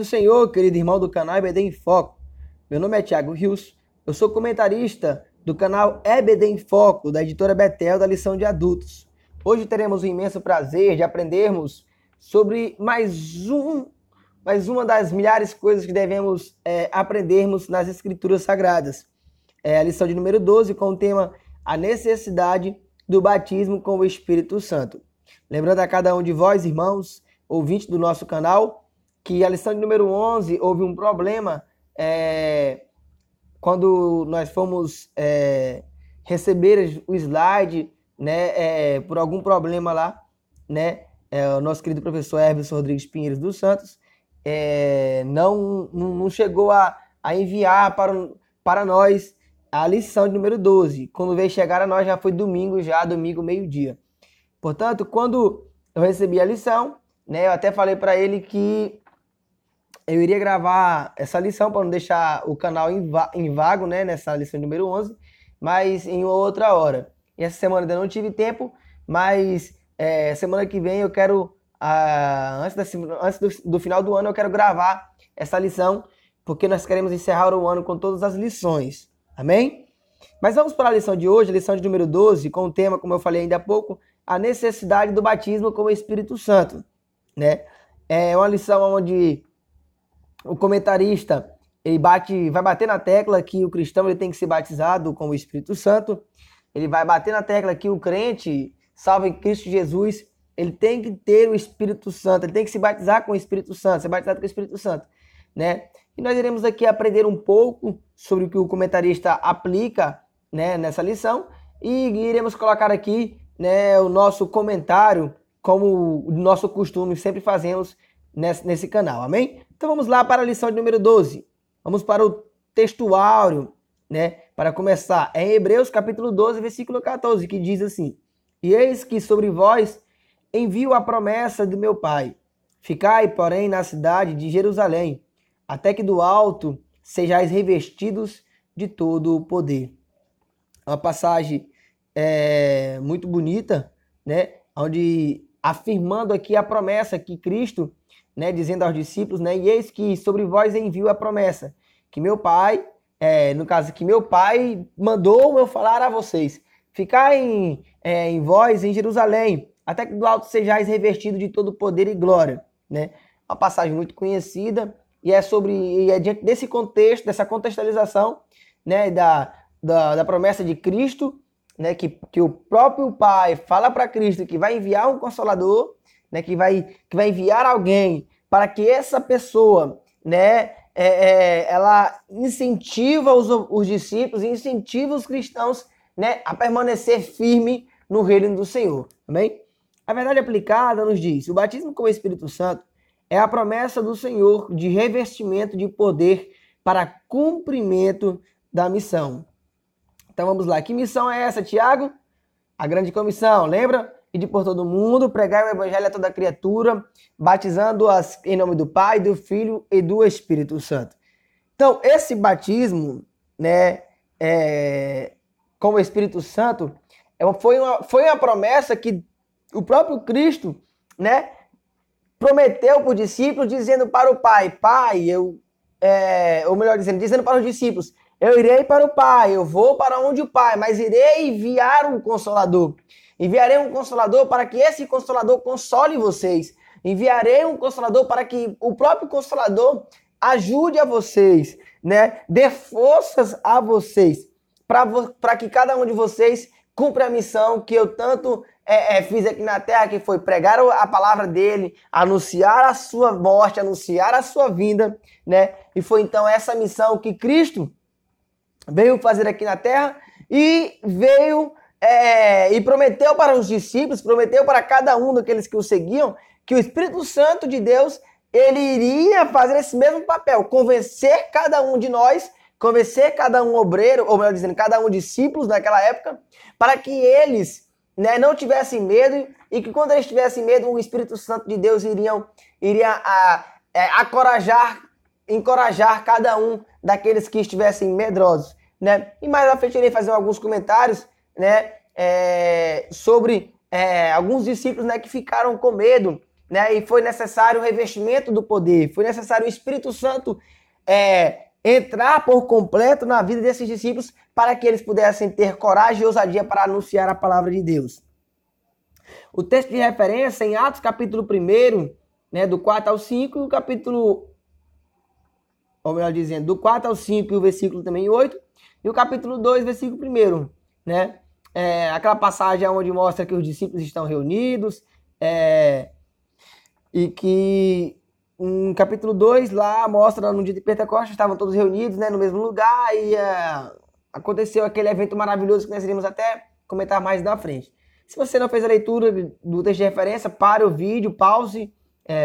do Senhor, querido irmão do canal EBD em Foco. Meu nome é Thiago Rios, eu sou comentarista do canal EBD em Foco, da editora Betel, da lição de adultos. Hoje teremos o imenso prazer de aprendermos sobre mais uma das milhares de coisas que devemos aprendermos nas Escrituras Sagradas. É a lição de número 12, com o tema A Necessidade do Batismo com o Espírito Santo. Lembrando a cada um de vós, irmãos, ouvintes do nosso canal, que a lição de número 11 houve um problema quando nós fomos receber o slide, né, por algum problema lá, né, o nosso querido professor Hermes Rodrigues Pinheiros dos Santos não chegou a enviar para nós a lição de número 12. Quando veio chegar a nós já foi domingo meio-dia. Portanto, quando eu recebi a lição, né, eu até falei para ele que eu iria gravar essa lição para não deixar o canal em vago, né, nessa lição número 11, mas em outra hora. E essa semana ainda não tive tempo, mas semana que vem eu quero, antes do final do ano, eu quero gravar essa lição, porque nós queremos encerrar o ano com todas as lições. Amém? Mas vamos para a lição de hoje, a lição de número 12, com o tema, como eu falei ainda há pouco, a necessidade do batismo com o Espírito Santo, né? É uma lição onde o comentarista vai bater na tecla que o cristão ele tem que ser batizado com o Espírito Santo. Ele vai bater na tecla que o crente, salvo em Cristo Jesus, ele tem que ter o Espírito Santo, ele tem que se batizar com o Espírito Santo, ser batizado com o Espírito Santo, né? E nós iremos aqui aprender um pouco sobre o que o comentarista aplica, né, nessa lição, e iremos colocar aqui, né, o nosso comentário, como o nosso costume sempre fazemos nesse canal, amém? Então vamos lá para a lição de número 12. Vamos para o textuário, né? Para começar, é em Hebreus capítulo 12, versículo 14, que diz assim: E eis que sobre vós envio a promessa do meu Pai. Ficai, porém, na cidade de Jerusalém, até que do alto sejais revestidos de todo o poder. Uma passagem muito bonita, né? Onde afirmando aqui a promessa que Cristo, né, dizendo aos discípulos, né, e eis que sobre vós envio a promessa, que meu Pai, no caso, que meu Pai mandou eu falar a vocês, ficar em vós, em Jerusalém, até que do alto sejais revestidos de todo poder e glória, né? Uma passagem muito conhecida, e é diante desse contexto, dessa contextualização, né, da promessa de Cristo, né, que o próprio Pai fala para Cristo que vai enviar um Consolador, né, que vai enviar alguém para que essa pessoa, né, ela incentiva os discípulos, incentiva os cristãos, né, a permanecer firme no reino do Senhor. Amém? A verdade aplicada nos diz: o batismo com o Espírito Santo é a promessa do Senhor de revestimento de poder para cumprimento da missão. Então vamos lá. Que missão é essa, Tiago? A grande comissão, lembra? Ide por todo mundo, pregai o evangelho a toda criatura, batizando-as em nome do Pai, do Filho e do Espírito Santo. Então, esse batismo, né, com o Espírito Santo, foi uma promessa que o próprio Cristo, né, prometeu para os discípulos, dizendo para o Pai, ou melhor dizendo, dizendo para os discípulos: eu irei para o Pai, eu vou para onde o Pai, mas irei enviar um Consolador. Enviarei um Consolador para que esse Consolador console vocês. Enviarei um Consolador para que o próprio Consolador ajude a vocês, né? Dê forças a vocês, para que cada um de vocês cumpra a missão que eu tanto fiz aqui na terra, que foi pregar a palavra dele, anunciar a sua morte, anunciar a sua vinda, né? E foi então essa missão que Cristo veio fazer aqui na terra e veio e prometeu para os discípulos, prometeu para cada um daqueles que o seguiam, que o Espírito Santo de Deus, ele iria fazer esse mesmo papel, convencer cada um de nós, convencer cada um obreiro, ou melhor dizendo, cada um discípulos naquela época, para que eles, né, não tivessem medo, e que quando eles tivessem medo, o Espírito Santo de Deus iria encorajar cada um daqueles que estivessem medrosos, né? E mais à frente eu irei fazer alguns comentários, né, sobre alguns discípulos, né, que ficaram com medo né? E foi necessário o revestimento do poder, foi necessário o Espírito Santo entrar por completo na vida desses discípulos para que eles pudessem ter coragem e ousadia para anunciar a palavra de Deus. O texto de referência em Atos capítulo 1, né, do 4 ao 5, e o capítulo, ou melhor dizendo, do 4 ao 5 e o versículo também 8, e o capítulo 2, versículo 1, né? Aquela passagem onde mostra que os discípulos estão reunidos, e que em capítulo 2 lá mostra no dia de Pentecostes, estavam todos reunidos, né, no mesmo lugar, e aconteceu aquele evento maravilhoso que nós iremos até comentar mais na frente. Se você não fez a leitura do texto de referência, pare o vídeo, pause,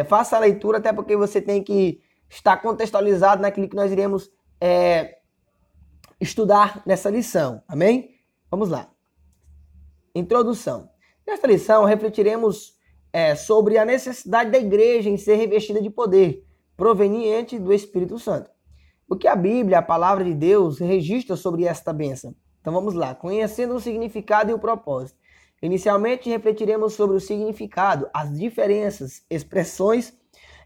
faça a leitura, até porque você tem que estar contextualizado naquilo que nós iremos estudar nessa lição, amém? Vamos lá. Introdução. Nesta lição, refletiremos sobre a necessidade da igreja em ser revestida de poder proveniente do Espírito Santo. O que a Bíblia, a palavra de Deus, registra sobre esta bênção? Então vamos lá, conhecendo o significado e o propósito. Inicialmente, refletiremos sobre o significado, as diferenças, expressões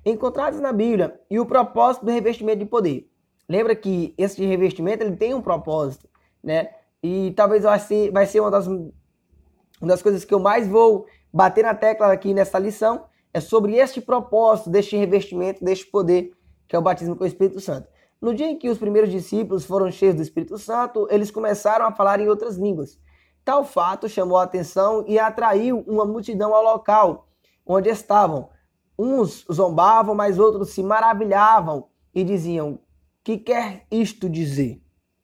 encontradas na Bíblia e o propósito do revestimento de poder. Lembra que esse revestimento ele tem um propósito, né? E talvez vai ser uma das coisas que eu mais vou bater na tecla aqui nessa lição, é sobre este propósito, deste revestimento, deste poder, que é o batismo com o Espírito Santo. No dia em que os primeiros discípulos foram cheios do Espírito Santo, eles começaram a falar em outras línguas. Tal fato chamou a atenção e atraiu uma multidão ao local onde estavam. Uns zombavam, mas outros se maravilhavam e diziam: "Que quer isto dizer?"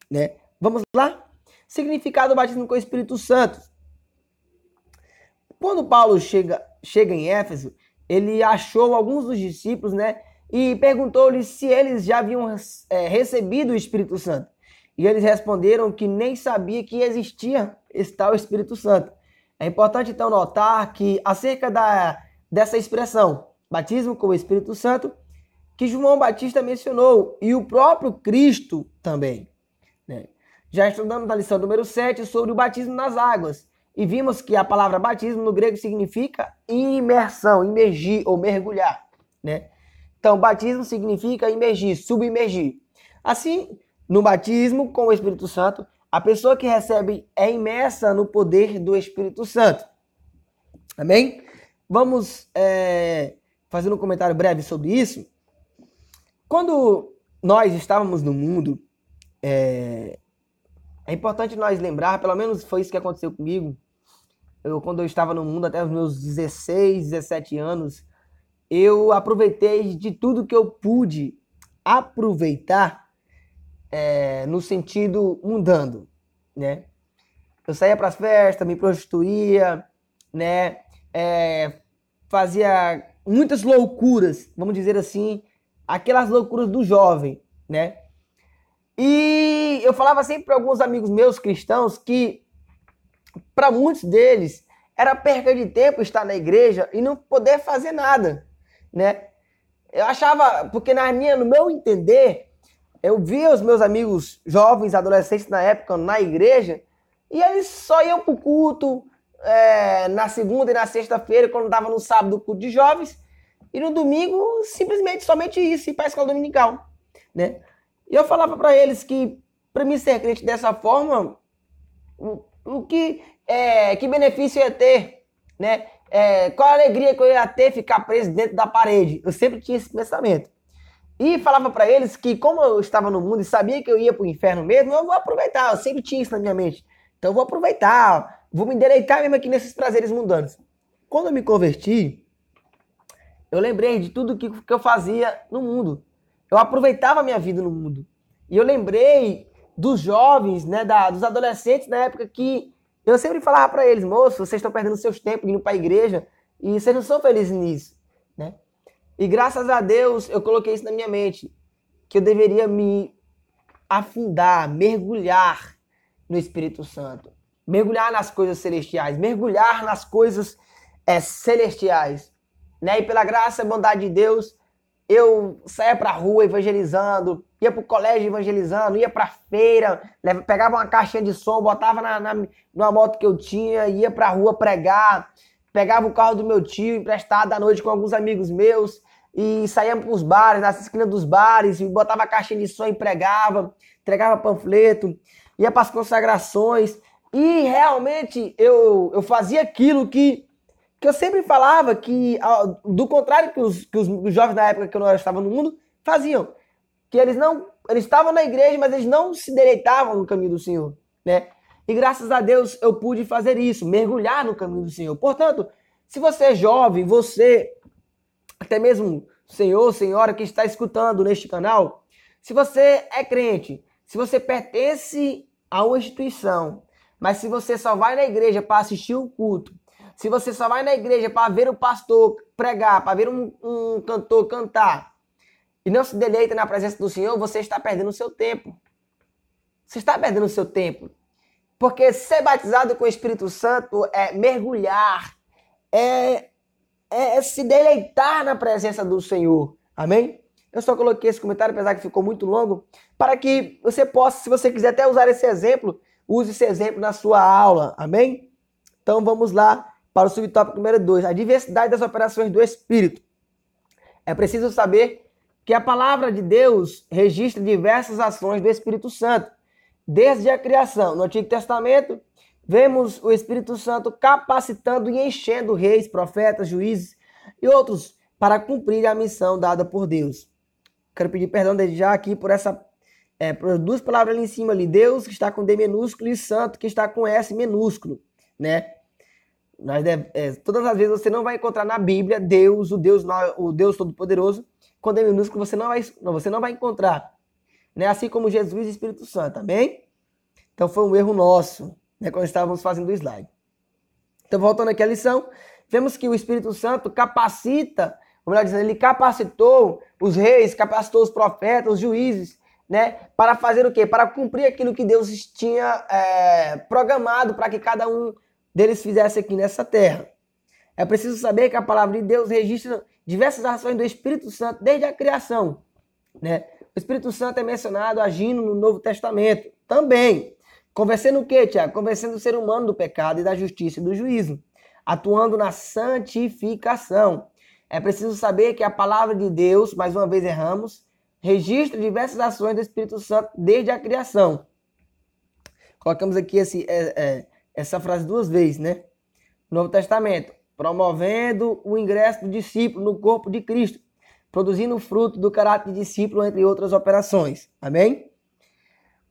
Né? Vamos lá? Significado do batismo com o Espírito Santo. Quando Paulo chega em Éfeso, ele achou alguns dos discípulos, né, e perguntou-lhes se eles já haviam recebido o Espírito Santo. E eles responderam que nem sabia que existia esse tal Espírito Santo. É importante, então, notar que acerca dessa expressão, batismo com o Espírito Santo, que João Batista mencionou, e o próprio Cristo também, né? Já estudamos na lição número 7 sobre o batismo nas águas, e vimos que a palavra batismo no grego significa imersão, imergir ou mergulhar, né? Então, batismo significa imergir, submergir. Assim, no batismo com o Espírito Santo, a pessoa que recebe é imersa no poder do Espírito Santo. Amém? Vamos fazer um comentário breve sobre isso. Quando nós estávamos no mundo, é importante nós lembrar, pelo menos foi isso que aconteceu comigo, quando eu estava no mundo até os meus 16, 17 anos, eu aproveitei de tudo que eu pude aproveitar no sentido mundano, né? Eu saía para as festas, me prostituía, né? Fazia muitas loucuras, vamos dizer assim, aquelas loucuras do jovem, né? E eu falava sempre para alguns amigos meus cristãos que para muitos deles era perca de tempo estar na igreja e não poder fazer nada, né? Eu achava, porque no meu entender, eu via os meus amigos jovens, adolescentes na época, na igreja, e eles só iam para o culto na segunda e na sexta-feira, quando estava no sábado, culto de jovens, e no domingo, simplesmente, somente isso, ir para a escola dominical, né? E eu falava para eles que, para mim ser crente dessa forma, que benefício ia ter, né? Qual a alegria que eu ia ter ficar preso dentro da parede? Eu sempre tinha esse pensamento. E falava para eles que, como eu estava no mundo e sabia que eu ia para o inferno mesmo, eu vou aproveitar. Eu sempre tinha isso na minha mente. Então eu vou aproveitar, vou me endereitar mesmo aqui nesses prazeres mundanos. Quando eu me converti, eu lembrei de tudo que eu fazia no mundo. Eu aproveitava a minha vida no mundo. E eu lembrei dos jovens, né, dos adolescentes na época que eu sempre falava para eles: moço, vocês estão perdendo seus tempos indo para a igreja e vocês não são felizes nisso, né? E graças a Deus eu coloquei isso na minha mente, que eu deveria me afundar, mergulhar no Espírito Santo, mergulhar nas coisas celestiais, mergulhar nas coisas celestiais, né? E pela graça e bondade de Deus, eu saía pra rua evangelizando, ia pro colégio evangelizando, ia pra feira, pegava uma caixinha de som, botava numa moto que eu tinha, ia pra rua pregar, pegava o carro do meu tio emprestado à noite com alguns amigos meus e saíamos para os bares, nas esquinas dos bares, e botava a caixinha de som e pregava, entregava panfleto, ia para as consagrações. E realmente eu fazia aquilo que eu sempre falava, que do contrário que os jovens na época que eu não estava no mundo faziam. Que eles estavam na igreja, mas eles não se deleitavam no caminho do Senhor, né? E graças a Deus eu pude fazer isso, mergulhar no caminho do Senhor. Portanto, se você é jovem, você, até mesmo senhor, senhora que está escutando neste canal, se você é crente, se você pertence a uma instituição, mas se você só vai na igreja para assistir o culto, se você só vai na igreja para ver o pastor pregar, para ver um cantor cantar, e não se deleita na presença do Senhor, você está perdendo o seu tempo. Você está perdendo o seu tempo. Porque ser batizado com o Espírito Santo é mergulhar, é se deleitar na presença do Senhor. Amém? Eu só coloquei esse comentário, apesar que ficou muito longo, para que você possa, se você quiser até usar esse exemplo, use esse exemplo na sua aula. Amém? Então vamos lá para o subtópico número 2, a diversidade das operações do Espírito. É preciso saber que a palavra de Deus registra diversas ações do Espírito Santo. Desde a criação, no Antigo Testamento, vemos o Espírito Santo capacitando e enchendo reis, profetas, juízes e outros para cumprir a missão dada por Deus. Quero pedir perdão desde já aqui por por duas palavras ali em cima ali. Deus que está com D minúsculo e Santo que está com S minúsculo, né? Todas as vezes você não vai encontrar na Bíblia Deus, o Deus Todo-Poderoso, com D minúsculo você não vai encontrar. Né? Assim como Jesus e Espírito Santo, amém? Então foi um erro nosso, né, quando estávamos fazendo o slide. Então voltando aqui à lição, vemos que o Espírito Santo capacita, ou melhor dizendo, ele capacitou os reis, capacitou os profetas, os juízes, né, para fazer o quê? Para cumprir aquilo que Deus tinha programado para que cada um deles fizesse aqui nessa terra. É preciso saber que a palavra de Deus registra diversas ações do Espírito Santo desde a criação, né? O Espírito Santo é mencionado agindo no Novo Testamento também. Convencendo o quê, Tiago? Convencendo o ser humano do pecado e da justiça e do juízo. Atuando na santificação. É preciso saber que a palavra de Deus, mais uma vez erramos, registra diversas ações do Espírito Santo desde a criação. Colocamos aqui essa frase duas vezes, né? No Novo Testamento. Promovendo o ingresso do discípulo no corpo de Cristo, produzindo o fruto do caráter de discípulo, entre outras operações. Amém?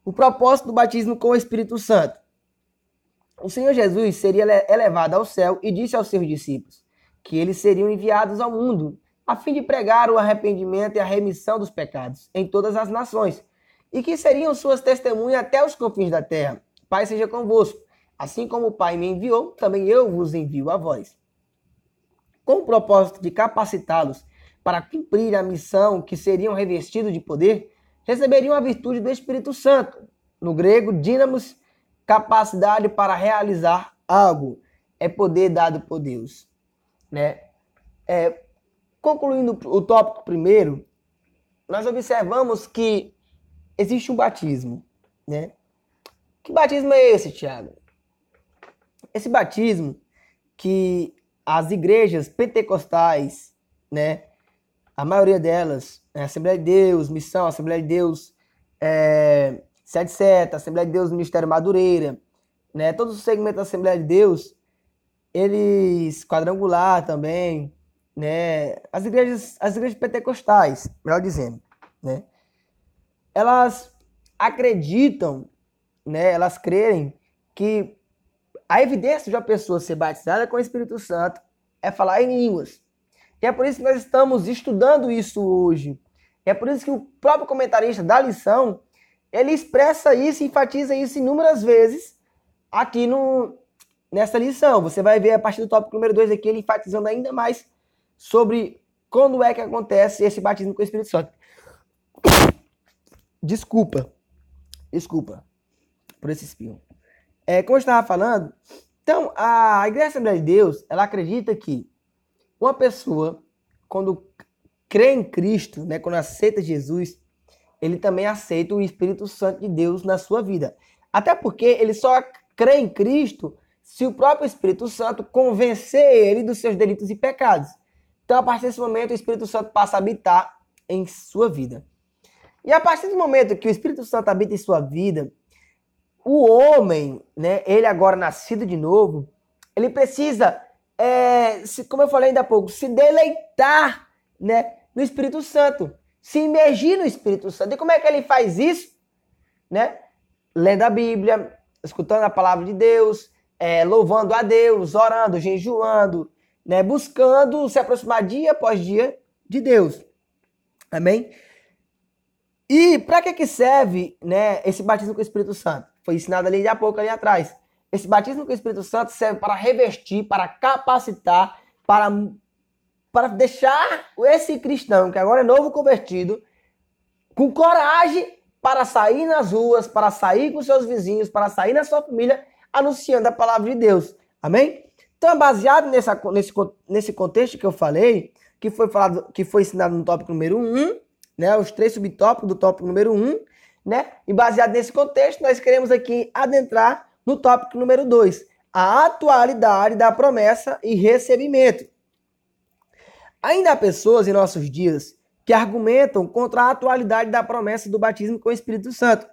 O propósito do batismo com o Espírito Santo. O Senhor Jesus seria elevado ao céu e disse aos seus discípulos que eles seriam enviados ao mundo a fim de pregar o arrependimento e a remissão dos pecados em todas as nações e que seriam suas testemunhas até os confins da terra. Pai seja convosco. Assim como o Pai me enviou, também eu vos envio a vós. Com o propósito de capacitá-los para cumprir a missão que seriam revestidos de poder, receberiam a virtude do Espírito Santo. No grego, dínamos, capacidade para realizar algo. É poder dado por Deus. Né? Concluindo o tópico primeiro, nós observamos que existe um batismo. Né? Que batismo é esse, Tiago? Esse batismo que as igrejas pentecostais, né, a maioria delas, Assembleia de Deus, Missão, Assembleia de Deus, Sete Seta, Assembleia de Deus, Ministério Madureira, né, todos os segmentos da Assembleia de Deus, eles, quadrangular também, né, as igrejas pentecostais, melhor dizendo, né, elas acreditam, né, elas creem que a evidência de uma pessoa ser batizada com o Espírito Santo é falar em línguas. E é por isso que nós estamos estudando isso hoje. E é por isso que o próprio comentarista da lição, ele expressa isso, enfatiza isso inúmeras vezes aqui nessa lição. Você vai ver a partir do tópico número 2 aqui, ele enfatizando ainda mais sobre quando é que acontece esse batismo com o Espírito Santo. Desculpa por esse espirro. Como eu estava falando, então, a Igreja Assembleia de Deus, ela acredita que uma pessoa, quando crê em Cristo, né, quando aceita Jesus, ele também aceita o Espírito Santo de Deus na sua vida. Até porque ele só crê em Cristo se o próprio Espírito Santo convencer ele dos seus delitos e pecados. Então, a partir desse momento, o Espírito Santo passa a habitar em sua vida. E a partir do momento que o Espírito Santo habita em sua vida, o homem, né, ele agora nascido de novo, ele precisa, como eu falei ainda há pouco, se deleitar, né, no Espírito Santo, se imergir no Espírito Santo. E como é que ele faz isso? Né? Lendo a Bíblia, escutando a palavra de Deus, louvando a Deus, orando, jejuando, né, buscando se aproximar dia após dia de Deus. Amém? E para que serve, né, esse batismo com o Espírito Santo? Foi ensinado ali há pouco, ali atrás. Esse batismo com o Espírito Santo serve para revestir, para capacitar, para deixar esse cristão, que agora é novo convertido, com coragem para sair nas ruas, para sair com seus vizinhos, para sair na sua família, anunciando a palavra de Deus. Amém? Então é baseado nesse contexto que eu falei, que foi ensinado no tópico número 1, né, os 3 subtópicos do tópico número 1, né? E baseado nesse contexto, nós queremos aqui adentrar no tópico número 2, a atualidade da promessa e recebimento. Ainda há pessoas em nossos dias que argumentam contra a atualidade da promessa do batismo com o Espírito Santo,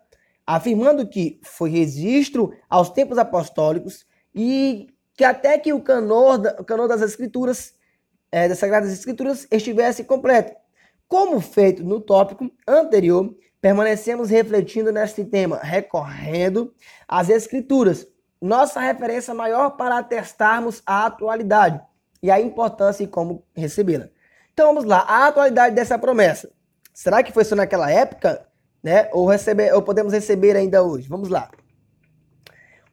afirmando que foi registro aos tempos apostólicos e que até que o canor das Escrituras, das Sagradas Escrituras, estivesse completo. Como feito no tópico anterior, permanecemos refletindo neste tema, recorrendo às Escrituras, nossa referência maior para atestarmos a atualidade e a importância e como recebê-la. Então vamos lá, a atualidade dessa promessa. Será que foi só naquela época, né? Ou podemos receber ainda hoje? Vamos lá.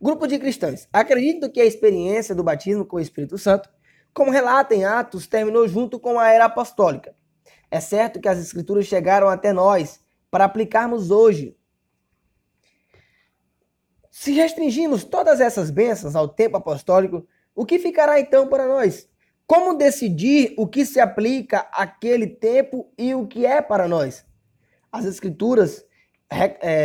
Grupo de cristãos. Acredito que a experiência do batismo com o Espírito Santo, como relata em Atos, terminou junto com a era apostólica. É certo que as Escrituras chegaram até nós para aplicarmos hoje. Se restringimos todas essas bênçãos ao tempo apostólico, o que ficará então para nós? Como decidir o que se aplica àquele tempo e o que é para nós? As Escrituras,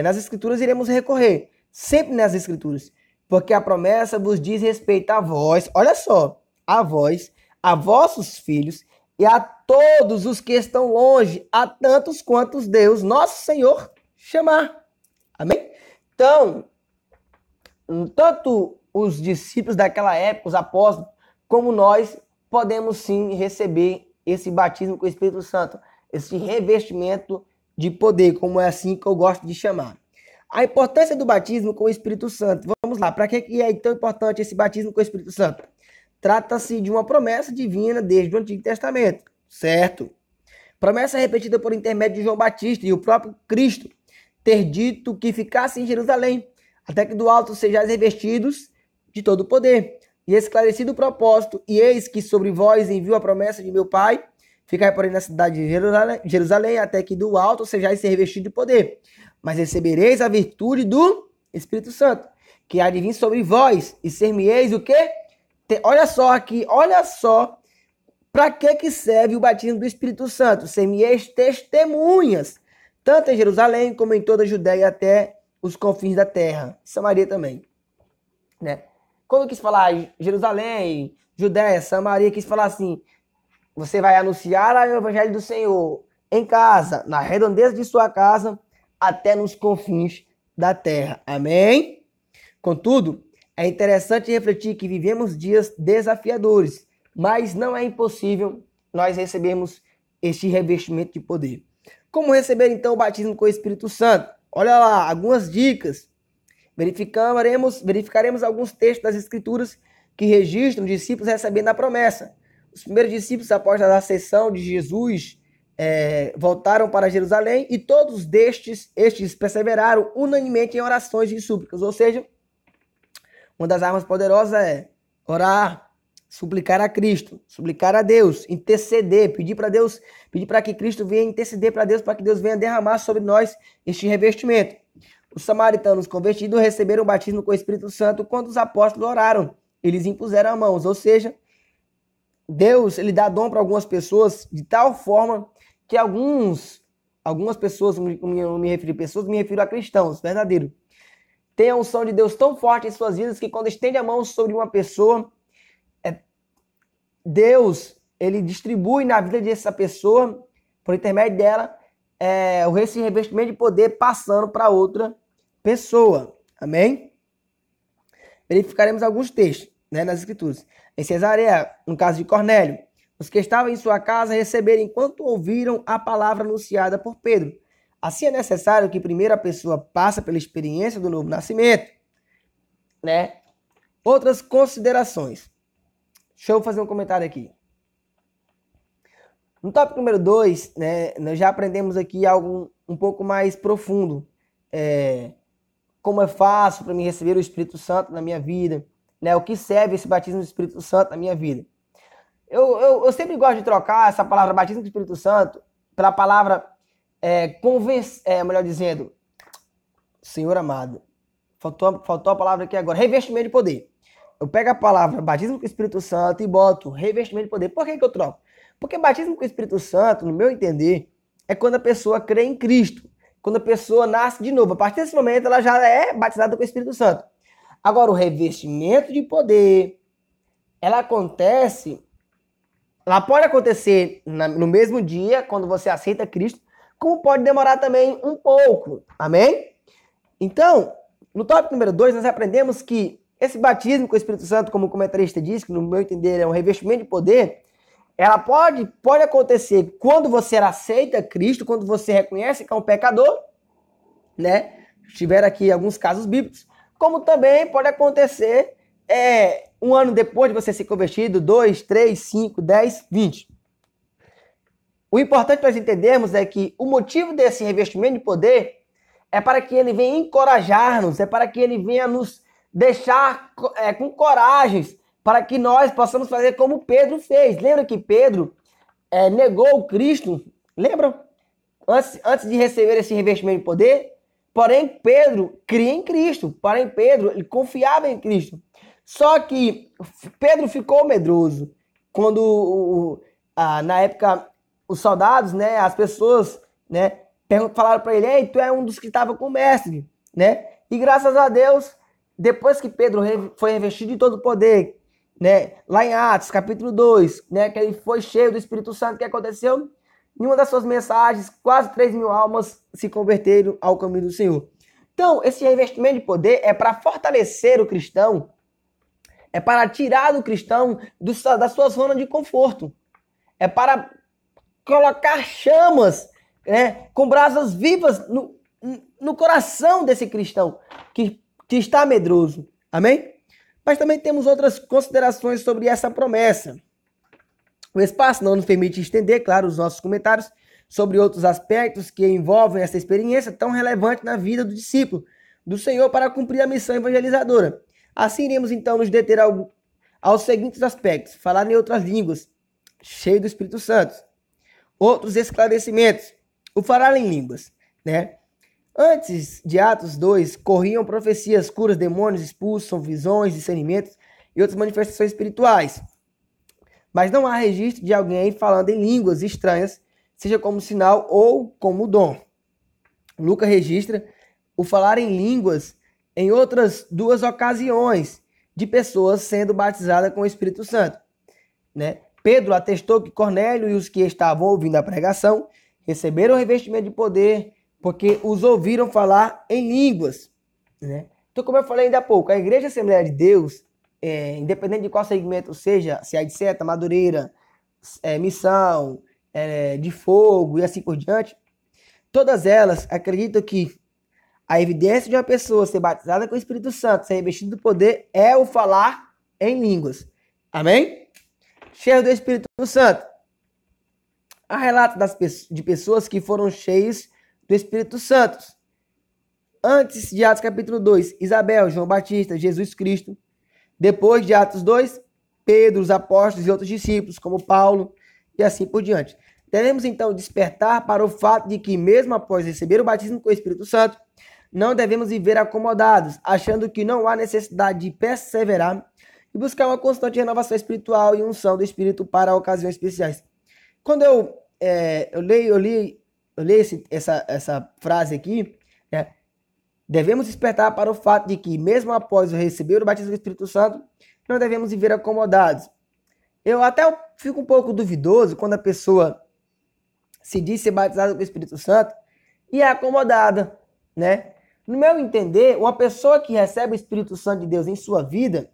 nas Escrituras iremos recorrer, sempre nas Escrituras, porque a promessa vos diz respeito a vós, olha só, a vós, a vossos filhos e a todos os que estão longe, a tantos quantos Deus, nosso Senhor, chamar. Amém? Então, tanto os discípulos daquela época, os apóstolos, como nós, podemos sim receber esse batismo com o Espírito Santo, esse revestimento de poder, como é assim que eu gosto de chamar. A importância do batismo com o Espírito Santo. Vamos lá, para que é tão importante esse batismo com o Espírito Santo? Trata-se de uma promessa divina desde o Antigo Testamento, certo? Promessa repetida por intermédio de João Batista e o próprio Cristo ter dito que ficasse em Jerusalém, até que do alto sejais revestidos de todo o poder. E esclarecido o propósito, e eis que sobre vós envio a promessa de meu Pai, ficai porém na cidade de Jerusalém, até que do alto sejais revestidos de poder. Mas recebereis a virtude do Espírito Santo, que há de vir sobre vós, e ser-me-eis o quê? Olha só aqui, olha só para que serve o batismo do Espírito Santo. Ser-me-eis testemunhas, tanto em Jerusalém como em toda a Judéia até os confins da terra. Samaria também, né? Quando quis falar Jerusalém, Judéia, Samaria, quis falar assim, você vai anunciar o evangelho do Senhor em casa, na redondeza de sua casa, até nos confins da terra. Amém? Contudo, é interessante refletir que vivemos dias desafiadores, mas não é impossível nós recebermos este revestimento de poder. Como receber então o batismo com o Espírito Santo? Olha lá, algumas dicas. Verificaremos alguns textos das Escrituras que registram discípulos recebendo a promessa. Os primeiros discípulos, após a ascensão de Jesus, voltaram para Jerusalém e todos estes perseveraram unanimemente em orações e súplicas. Ou seja, uma das armas poderosas é orar, suplicar a Cristo, suplicar a Deus, interceder, pedir para Deus, pedir para que Cristo venha interceder para Deus, para que Deus venha derramar sobre nós este revestimento. Os samaritanos convertidos receberam o batismo com o Espírito Santo quando os apóstolos oraram. Eles impuseram as mãos, ou seja, Deus ele dá dom para algumas pessoas de tal forma que algumas pessoas, não me refiro a pessoas, me refiro a cristãos, verdadeiro. tem a unção de Deus tão forte em suas vidas que quando estende a mão sobre uma pessoa, Deus, ele distribui na vida dessa pessoa, por intermédio dela, esse revestimento de poder passando para outra pessoa. Amém? Verificaremos alguns textos, né, nas Escrituras. Em Cesareia, no caso de Cornélio, os que estavam em sua casa receberam enquanto ouviram a palavra anunciada por Pedro. Assim é necessário que primeiro a pessoa passe pela experiência do novo nascimento, né? Outras considerações. Deixa eu fazer um comentário aqui. No tópico número 2, né, nós já aprendemos aqui algo um pouco mais profundo. Como é fácil para mim receber o Espírito Santo na minha vida, né? O que serve esse batismo do Espírito Santo na minha vida. Eu sempre gosto de trocar essa palavra batismo do Espírito Santo pela palavra melhor dizendo, Senhor amado, faltou a palavra aqui agora, revestimento de poder. Eu pego a palavra batismo com o Espírito Santo e boto revestimento de poder. Por que eu troco? Porque batismo com o Espírito Santo, no meu entender, é quando a pessoa crê em Cristo. Quando a pessoa nasce de novo. A partir desse momento, ela já é batizada com o Espírito Santo. Agora, o revestimento de poder, ela pode acontecer no mesmo dia, quando você aceita Cristo, como pode demorar também um pouco. Amém? Então, no tópico número 2, nós aprendemos que esse batismo com o Espírito Santo, como o comentarista diz, que no meu entender é um revestimento de poder, ela pode acontecer quando você aceita Cristo, quando você reconhece que é um pecador, né? Tiver aqui alguns casos bíblicos, como também pode acontecer um ano depois de você ser convertido, 2, 3, 5, 10, 20. O importante nós entendermos é que o motivo desse revestimento de poder é para que ele venha encorajar-nos, é para que ele venha nos deixar com coragens, para que nós possamos fazer como Pedro fez. Lembra que Pedro negou Cristo? Lembram? Antes de receber esse revestimento de poder? Porém, Pedro cria em Cristo. Porém, Pedro ele confiava em Cristo. Só que Pedro ficou medroso quando, na época, os soldados, né, as pessoas, né, falaram para ele: ei, tu é um dos que estava com o mestre, né? E graças a Deus, depois que Pedro foi revestido de todo o poder, né, lá em Atos, capítulo 2, né, que ele foi cheio do Espírito Santo, o que aconteceu? Em uma das suas mensagens, quase 3.000 almas se converteram ao caminho do Senhor. Então, esse revestimento de poder é para fortalecer o cristão, é para tirar do cristão da sua zona de conforto, é para colocar chamas, né, com brasas vivas no coração desse cristão que está medroso. Amém? Mas também temos outras considerações sobre essa promessa. O espaço não nos permite estender, claro, os nossos comentários sobre outros aspectos que envolvem essa experiência tão relevante na vida do discípulo do Senhor para cumprir a missão evangelizadora. Assim, iremos então nos deter aos seguintes aspectos: falar em outras línguas, cheio do Espírito Santo. Outros esclarecimentos: o falar em línguas, né? Antes de Atos 2, corriam profecias, curas, demônios expulsam, visões, discernimentos e outras manifestações espirituais. Mas não há registro de alguém falando em línguas estranhas, seja como sinal ou como dom. Lucas registra o falar em línguas em outras 2 ocasiões de pessoas sendo batizadas com o Espírito Santo, né? Pedro atestou que Cornélio e os que estavam ouvindo a pregação receberam o revestimento de poder porque os ouviram falar em línguas, né? Então, como eu falei ainda há pouco, a Igreja Assembleia de Deus, independente de qual segmento seja, se é de seta, Madureira, missão, de fogo e assim por diante, todas elas acreditam que a evidência de uma pessoa ser batizada com o Espírito Santo, ser revestida do poder, é o falar em línguas. Amém? Cheio do Espírito Santo. Há relatos de pessoas que foram cheios do Espírito Santo. Antes de Atos capítulo 2, Isabel, João Batista, Jesus Cristo. Depois de Atos 2, Pedro, os apóstolos e outros discípulos, como Paulo e assim por diante. Devemos então despertar para o fato de que, mesmo após receber o batismo com o Espírito Santo, não devemos viver acomodados, achando que não há necessidade de perseverar e buscar uma constante renovação espiritual e unção do Espírito para ocasiões especiais. Quando eu li essa frase aqui, né, Devemos despertar para o fato de que, mesmo após receber o batismo do Espírito Santo, não devemos viver acomodados. Eu até fico um pouco duvidoso quando a pessoa se diz ser batizada com o Espírito Santo e é acomodada, né? No meu entender, uma pessoa que recebe o Espírito Santo de Deus em sua vida,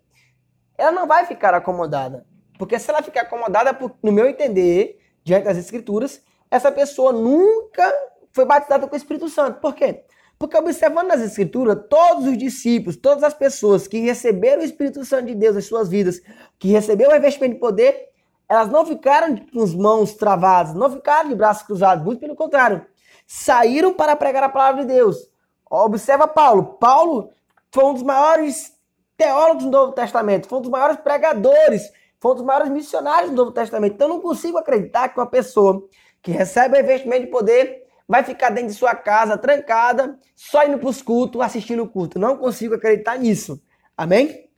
ela não vai ficar acomodada. Porque se ela ficar acomodada, no meu entender, diante das Escrituras, essa pessoa nunca foi batizada com o Espírito Santo. Por quê? Porque observando nas Escrituras, todos os discípulos, todas as pessoas que receberam o Espírito Santo de Deus em suas vidas, que receberam o revestimento de poder, elas não ficaram com as mãos travadas, não ficaram de braços cruzados, muito pelo contrário. Saíram para pregar a palavra de Deus. Observa Paulo. Paulo foi um dos maiores teólogos do Novo Testamento, foi um dos maiores pregadores, foi um dos maiores missionários do Novo Testamento. Então eu não consigo acreditar que uma pessoa que recebe o revestimento de poder vai ficar dentro de sua casa, trancada, só indo para os cultos, assistindo o culto. Não consigo acreditar nisso. Amém?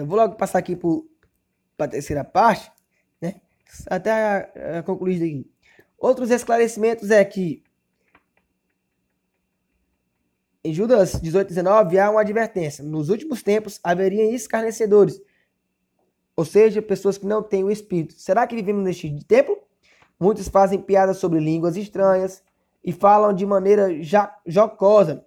Vou logo passar aqui para a terceira parte, né? Até concluir isso aqui. Outros esclarecimentos é que em Judas 18:19 há uma advertência. Nos últimos tempos haveria escarnecedores, ou seja, pessoas que não têm o Espírito. Será que vivemos neste tempo? Muitos fazem piadas sobre línguas estranhas e falam de maneira jocosa.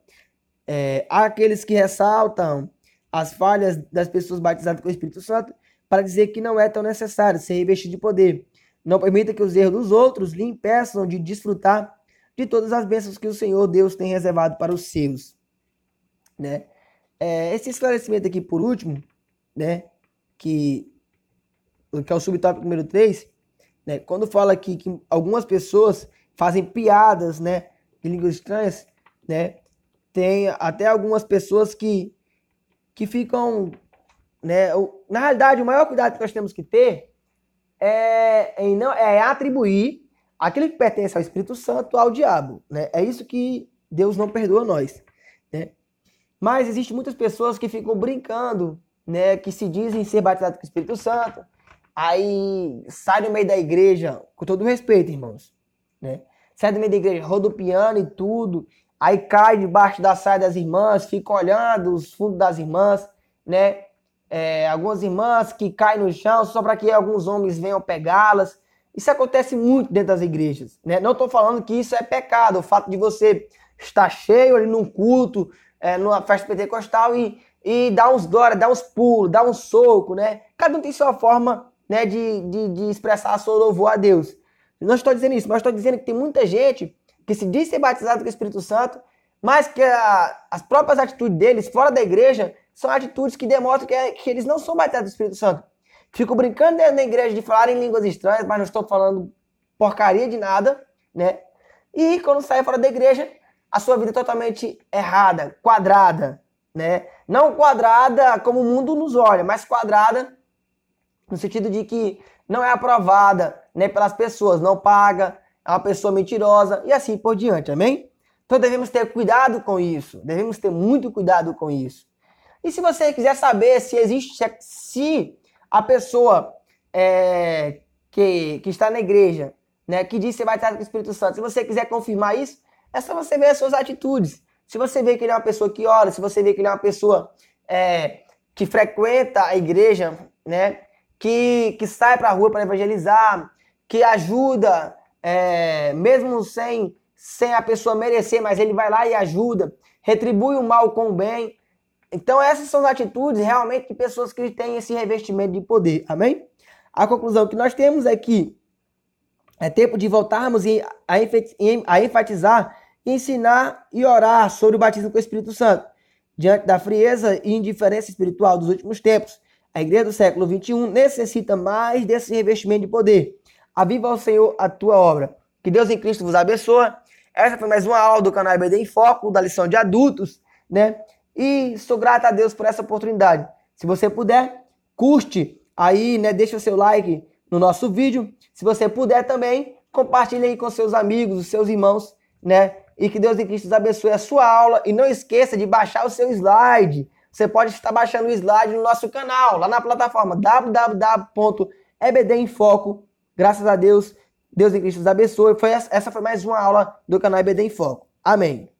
Há aqueles que ressaltam as falhas das pessoas batizadas com o Espírito Santo para dizer que não é tão necessário ser revestido de poder. Não permita que os erros dos outros lhe impeçam de desfrutar de todas as bênçãos que o Senhor Deus tem reservado para os seus. Né? Esse esclarecimento aqui, por último, né, que é o subtópico número 3, né, quando fala aqui que algumas pessoas fazem piadas, né, de línguas estranhas, né, tem até algumas pessoas que ficam, né, na realidade, o maior cuidado que nós temos que ter é atribuir aquilo que pertence ao Espírito Santo ao diabo, né? É isso que Deus não perdoa nós, né? Mas existem muitas pessoas que ficam brincando, né, que se dizem ser batizados com o Espírito Santo, aí sai do meio da igreja, com todo respeito, irmãos, né? Sai do meio da igreja rodopiando e tudo, aí cai debaixo da saia das irmãs, fica olhando os fundos das irmãs, né? Algumas irmãs que caem no chão só para que alguns homens venham pegá-las. Isso acontece muito dentro das igrejas, né? Não estou falando que isso é pecado, o fato de você estar cheio ali num culto, numa festa pentecostal e dar uns glória, dar uns pulos, dar um soco, né? Cada um tem sua forma, né, de expressar seu louvor a Deus. Não estou dizendo isso, mas estou dizendo que tem muita gente que se diz ser batizado com o Espírito Santo, mas que as próprias atitudes deles fora da igreja são atitudes que demonstram que eles não são batizados do Espírito Santo. Fico brincando dentro da igreja de falar em línguas estranhas, mas não estou falando porcaria de nada, né? E quando sai fora da igreja, a sua vida é totalmente errada, quadrada, né? Não quadrada como o mundo nos olha, mas quadrada no sentido de que não é aprovada, né, pelas pessoas, não paga, é uma pessoa mentirosa e assim por diante, amém? Então devemos ter cuidado com isso, devemos ter muito cuidado com isso. E se você quiser saber se a pessoa que está na igreja, né, que diz ser batizado com o Espírito Santo, se você quiser confirmar isso, é só você ver as suas atitudes. Se você vê que ele é uma pessoa que ora, se você vê que ele é uma pessoa que frequenta a igreja, né, que sai para a rua para evangelizar, que ajuda, mesmo sem a pessoa merecer, mas ele vai lá e ajuda, retribui o mal com o bem. Então essas são as atitudes realmente de pessoas que têm esse revestimento de poder, amém? A conclusão que nós temos é que é tempo de voltarmos a enfatizar, ensinar e orar sobre o batismo com o Espírito Santo. Diante da frieza e indiferença espiritual dos últimos tempos, a igreja do século XXI necessita mais desse revestimento de poder. Aviva ao Senhor a tua obra. Que Deus em Cristo vos abençoe. Essa foi mais uma aula do canal EBD em Foco, da lição de adultos, né? E sou grato a Deus por essa oportunidade. Se você puder, curte aí, né? Deixa o seu like no nosso vídeo. Se você puder também, compartilhe aí com seus amigos, os seus irmãos, né? E que Deus em Cristo os abençoe a sua aula. E não esqueça de baixar o seu slide. Você pode estar baixando o slide no nosso canal, lá na plataforma www.ebdemfoco. Graças a Deus, Deus em Cristo os abençoe. Essa foi mais uma aula do canal EBD em Foco. Amém.